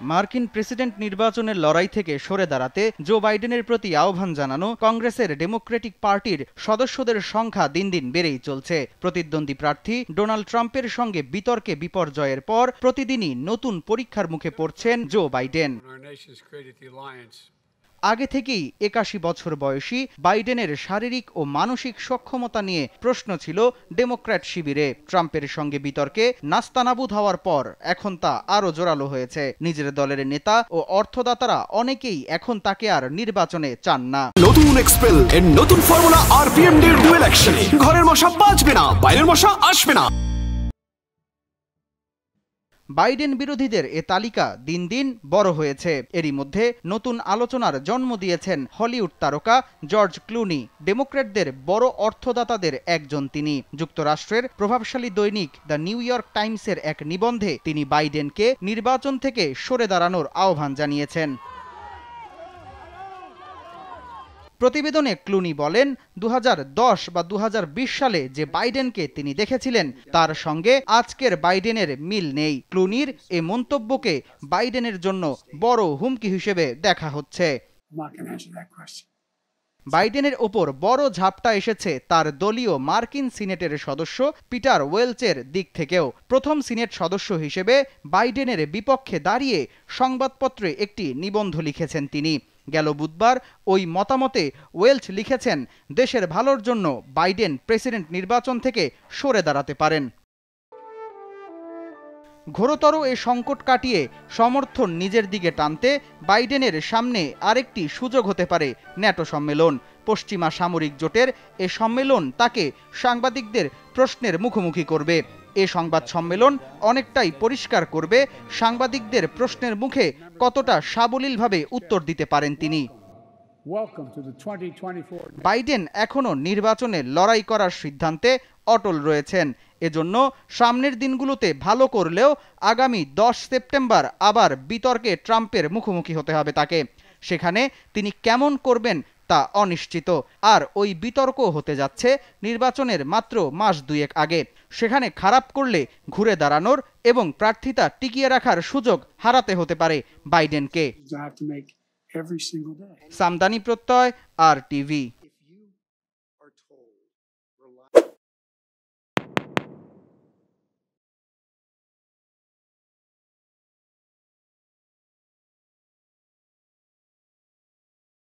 মার্কিন প্রেসিডেন্ট নির্বাচনের লড়াই থেকে সরে দাঁড়াতে জো বাইডেনের প্রতি আহ্বান জানানো কংগ্রেসের ডেমোক্রেটিক পার্টির সদস্যদের সংখ্যা দিন দিন বেড়েই চলছে। প্রতিদ্বন্দ্বী প্রার্থী ডোনাল্ড ট্রাম্পের সঙ্গে বিতর্কে বিপর্যয়ের পর প্রতিদিনই নতুন পরীক্ষার মুখে পড়ছেন জো বাইডেন। আগে থেকেই ৮১ বছর বয়সী বাইডেনের শারীরিক ও মানসিক সক্ষমতা নিয়ে প্রশ্ন ছিল ডেমোক্র্যাট শিবিরে। ট্রাম্পের সঙ্গে বিতর্কে নাস্তানাবুদ হওয়ার পর এখন তা আরও জোরালো হয়েছে। নিজের দলের নেতা ও অর্থদাতারা অনেকেই এখন তাকে আর নির্বাচনে চান না। নতুন এক্সপেল এর নতুন ফর্মুলা আরপিএম এর ডুয়েল অ্যাকশনে ঘরের মশা বাঁচবে না, বাইরের মশা আসবে না। বাইডেন বিরোধীদের এ তালিকা দিন দিন বড় হয়েছে। এরই মধ্যে নতুন আলোচনার জন্ম দিয়েছেন হলিউড তারকা জর্জ ক্লুনি। ডেমোক্র্যাটদের বড় অর্থদাতাদের একজন তিনি। যুক্তরাষ্ট্রের প্রভাবশালী দৈনিক দ্য নিউ ইয়র্ক টাইমসের এক নিবন্ধে তিনি বাইডেনকে নির্বাচন থেকে সরে দাঁড়ানোর আহ্বান জানিয়েছেন। প্রতিবেদনে ক্লুনি বলেন 2010 বা 2020 সালে যে বাইডেনকে তিনি দেখেছিলেন তার সঙ্গে আজকের বাইডেনের মিল নেই। ক্লুনির এ মন্তব্যকে বাইডেনের জন্য বড় হুমকি হিসেবে দেখা হচ্ছে। বাইডেনের ওপর বড় ঝাপটা এসেছে তার দলীয় মার্কিন সিনেটের সদস্য পিটার ওয়েলচের দিক থেকেও। প্রথম সিনেট সদস্য হিসেবে বাইডেনের বিপক্ষে দাঁড়িয়ে সংবাদপত্রে একটি নিবন্ধ লিখেছেন তিনি। গেল বুধবার ওই মতামতে ওয়েলচ লিখেছেন, দেশের ভালোর জন্য বাইডেন প্রেসিডেন্ট নির্বাচন থেকে সরে দাঁড়াতে পারেন। ঘোরতর এ সংকট কাটিয়ে সমর্থন নিজের দিকে টানতে বাইডেনের সামনে আরেকটি সুযোগ হতে পারে ন্যাটো সম্মেলন। পশ্চিমা সামরিক জোটের এ সম্মেলন তাকে সাংবাদিকদের প্রশ্নের মুখোমুখি করবে। এ সংবাদ সম্মেলন অনেকটাই পরিষ্কার করবে সাংবাদিকদের প্রশ্নের মুখে কতটা সাবলীলভাবে উত্তর দিতে পারেন তিনি। বাইডেন এখনো নির্বাচনে লড়াই করার সিদ্ধান্তে অটল রয়েছেন। এজন্য সামনের দিনগুলোতে ভালো করলেও আগামী 10 সেপ্টেম্বর আবার বিতর্কে ট্রাম্পের মুখোমুখি হতে হবে তাকে। সেখানে তিনি কেমন করবেন তা অনিশ্চিত। আর ওই বিতর্ক হতে যাচ্ছে নির্বাচনের মাত্র মাস দুয়েক আগে। সেখানে খারাপ করলে ঘুরে দাঁড়ানোর এবং প্রার্থিতা টিকিয়ে রাখার সুযোগ হারাতে হতে পারে বাইডেনকে। সামদানি প্রত্যয়, RTV।